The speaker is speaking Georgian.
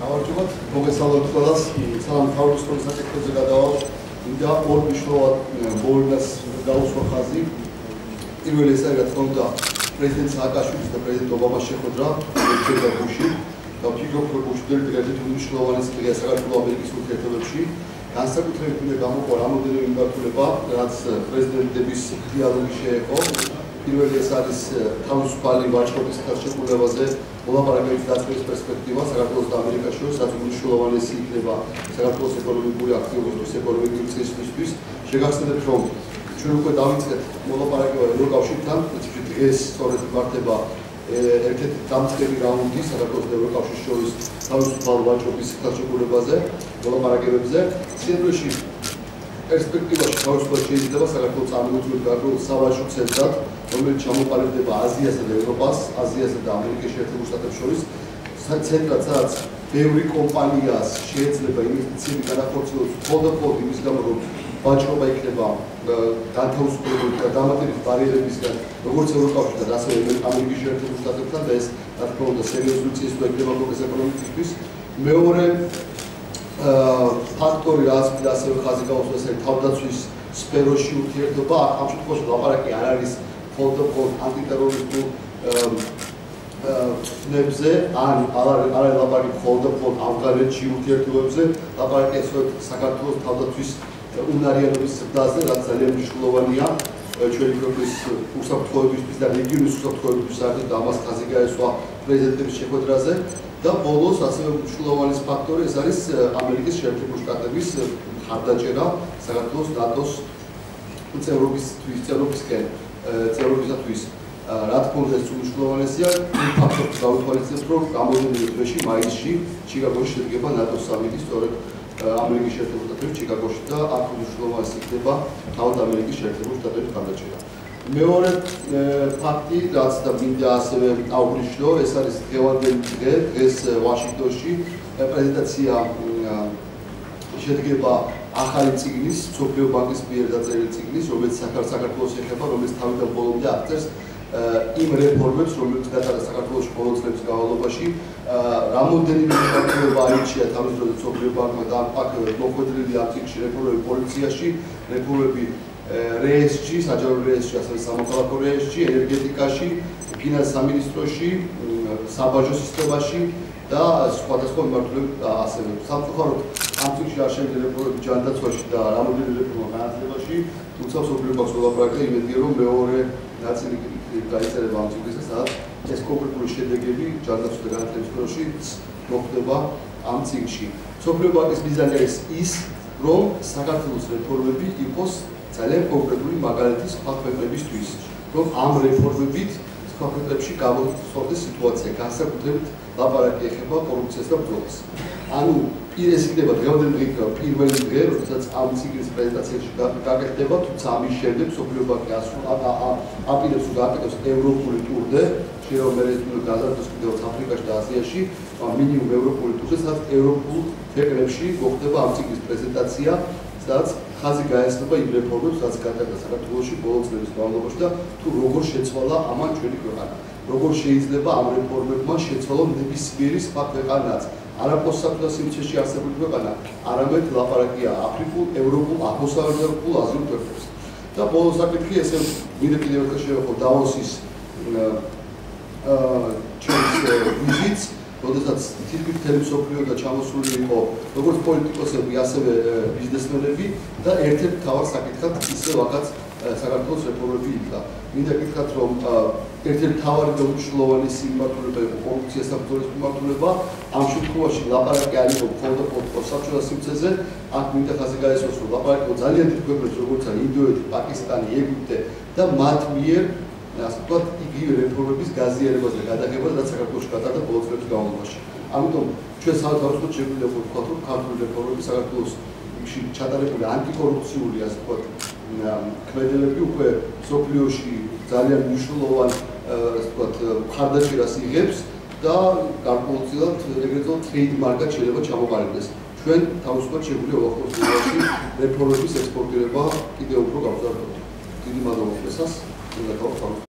გამარჯობათ, მოგესალმებით ყველას. სალამ თავისუფლების საკითხებზე გადავალ. მინდა ორ მნიშვნელოვან მოვლენას გავუსვა ხაზი. პირველი ეს არის, რა თქმა უნდა, პრეზიდენტ სააკაშვილის და პრეზიდენტ ობამას შეხვედრა ბუში. და ვფიქრობ, რომ ბუში ერთ-ერთი უმნიშვნელოვანესი დღეა საქართველოს-ამერიკის ურთიერთობებში. განსაკუთრებით მინდა გამოყო რამოდენიმე მიმართულება, რაც პრეზიდენტების დიალოგი შეეყო. პირველი ეს არის თავისუფალი ვაჭრობის ხელშეკრულებაზე მოლაპარაკების დაწყების პერსპექტივა საქართველოს და ამერიკას შორის, რაც უმნიშვნელოვანესი იქნება საქართველოს ეკონომიკური აქტივობისთვის, ეკონომიკური წესრიგისთვის. შეგახსენებთ, რომ ჩვენ უკვე დავიწყეთ მოლაპარაკება ევროკავშირთან, დღეს სწორედ იმართება ერთ-ერთი დამწყები რაუნდი საქართველოს და ევროკავშირის შორის თავისუფალ ვაჭრობის ხელშეკრულებაზე, მოლაპარაკებებზე. სიახლეში პერსპექტივაში თავისუფლად შეიძლება საქართველოს წარმოუდგენლად გარკვეულ სავაჭრო ცენტრად, რომელიც ჩამოყალიბდება აზიასა და ევროპას, აზიასა და ამერიკის შეერთებულ შტატებს შორის. ცენტრად, სადაც ბევრი კომპანიას შეიძლება ინვესტიციები განახორციელოს მხოლოდ იმის გამო, რომ ვაჭრობა იქნება განთავისუფლებული და დამატებით ბარიერებისგან, როგორც ევროკავშირთან, ასევე ამერიკის შეერთებულ შტატებთან და ეს, რა თქმა უნდა, სერიოზული წინსვლა იქნება ქვეყნის ეკონომიკისთვის. მეორე ფაქტორი, რაც ასევე ხაზი გაუსვა, ეს არის თავდაცვის სფეროში ურთიერთობა. ამ შემთხვევაში ლაპარაკი არ არის მხოლოდ ანტიტერორისტულ ცნებზე, ან არ არის ლაპარაკი მხოლოდ ავღანეთში ურთიერთობებზე, ლაპარაკი ასევე საქართველოს თავდაცვის უნარიანობის ზრდაზე, რაც ძალიან მნიშვნელოვანია ჩვენი ქვეყნის უსაფრთხოებისთვის და რეგიონის უსაფრთხოებისთვის, საერთოდ ამას ხაზი გაესვა პრეზიდენტების შეხვედრაზე. და ბოლოს ასევე მნიშვნელოვანი ფაქტორი ეს არის ამერიკის შეერთებული შტატების მხარდაჭერა საქართველოს ნატოს წევრობისათვის. რა თქმა უნდა, ეს უმნიშვნელოვანესია. იმ ფაქტორს გავუთვალისწინებთ, რომ რამოდენიმე დღეში მაისში ჩიკაგოში შედგება ნატოს სამიტი, სწორედ ამერიკის შეერთებულ შტატებში ჩიკაგოში და აქ უმნიშვნელოვანესი იქნება თავად ამერიკის შეერთებულ შტატების მხარდაჭერა. მეორე ფაქტი, რაც და მინდა ასევე აღვნიშნო, ეს არის დღევანდელი დღე, დღეს ვაშინგტონში პრეზენტაცია შედგება ახალი წიგნის, მსოფლიო ბანკის მიერ დაწერილი წიგნის, რომელიც საქართველოს ეხება, რომელიც თავიდან ბოლომდე აღწერს იმ რეფორმებს, რომელიც გატარდა საქართველოში ბოლო წლების განმავლობაში. რამოდენიმე მიმართულება აირჩია თავის დროზე მსოფლიო ბანკმა და აქ მოხვედრილი ამ წიგნში რეფორმები პოლიციაში, რეფორმები რეესში, საჯარო რეესში, ასევე სამოქალაქო რეესში, ენერგეტიკაში, ფინანსთა სამინისტროში, საბაჟო სისტემაში და სხვადასხვა მიმართულებით ასევე. სამწუხაროდ ამ წიგნში არ შემდგარ რეფორმები ჯანდაცვაში და რამოდენიმე რეფორმა განათლებაში, თუმცა მსოფლიო ბანკს ვლაპარაკია იმედია, რომ მეორე ნაწილი დაიწერება ამ წიგნზე, სადაც ეს კონკრეტული შედეგები ჯანდაცვის და განათლების სფეროში მოხდება ამ წიგნში. მსოფლიო ბანკის მიზანი არის ის, რომ საქართველოს რეფორმები იყოს ძალიან კონკრეტული მაგალითი სხვა ქვეყნებისთვის, რომ ამ რეფორმებით სხვა ქვეყნებში გამოხდეს სიტუაცია, განსაკუთრებით ლაპარაკი ეხება კორუფციას და ბრძოლას. ანუ ეს იქნება დღევანდელი დღე, პირველი დღე, როდესაც ამ წიგნის პრეზენტაციაში გაკეთდება, თუმცა ამის შემდეგ მსოფლიო ბანკი აპირებს რომ გააკეთოს ევროპული ტურნე, შეიძლება მე გაზარდოს კიდევ აფრიკაში და აზიაში, მინიმუმ ევროპული ტურნე, სადაც ევროპულ ქვეყნებში მოხდება ამ წიგნის პრეზენტაცია, სადაც ხაზი გაესწრება იმ რეფორმებს, რაც გატარდა საქართველოში ბოლო წლების განმავლობაში და თუ როგორ შეცვალა ამან ჩვენი ქვეყანა. როგორ შეიძლება ამ რეფორმებმა შეცვალონ ნებისმიერი სხვა ქვეყანაც. არა პოსტსაბჭოთა სივრცეში არსებული ქვეყანა, არამედ ლაპარაკია აფრიკულ, ევროპულ, აღმოსავლეთევროპულ, აზიურ ქვეყნებს. და ბოლო საკითხი ესე მინდა კიდევ ერთხელ შევეხო დავოსის ვიზიტს, როდესაც თითქმის მთელი მსოფლიო და ჩამოსული იყო როგორც პოლიტიკოსები, ასევე ბიზნესმენები და ერთ-ერთ მთავარ საკითხად ისევ აქაც საქართველოს რეფორმები იდგა. მინდა გითხრათ, რომ ერთ-ერთი მთავარი და უმნიშვნელოვანესი მიმართულება იყო კორუფციას და ბრძოლის მიმართულება. ამ შემთხვევაში ლაპარაკი არ იყო მხოლოდ პოსტსაბჭოთა სივრცეზე, აქ მინდა ხაზი გაესვას, რომ ლაპარაკი იყო ძალიან დიდ ქვეყნებს, როგორც არის ინდოეთი, პაკისტანი, ეგვიპტე და მათ მიერ ასე ვთქვათ, იგივე რეფორმების გაზიარებას და გადაღებას, რაც საქართველოში გატარდა ბოლო წლების განმავლობაში. ამიტომ ჩვენ სათავეში შეგვიძლია ვთქვათ, რომ ქართული რეფორმები საქართველოში ჩატარებული ანტიკორუფციული, ასე ვთქვათ, ქმედებები უკვე მსოფლიოში ძალიან მნიშვნელოვან, ასე ვთქვათ, მხარდაჭერას იღებს და გარკვეულწილად ეგრეთ წოდებული ტრეიდმარკად შეიძლება ჩამოყალიბდეს. ჩვენ თავისუფლად შეგვიძლია უახლოეს წლებში რეფორმების ექსპორტირება კიდევ უფრო გავზარდოთ. დიდი მადლობა ყველას.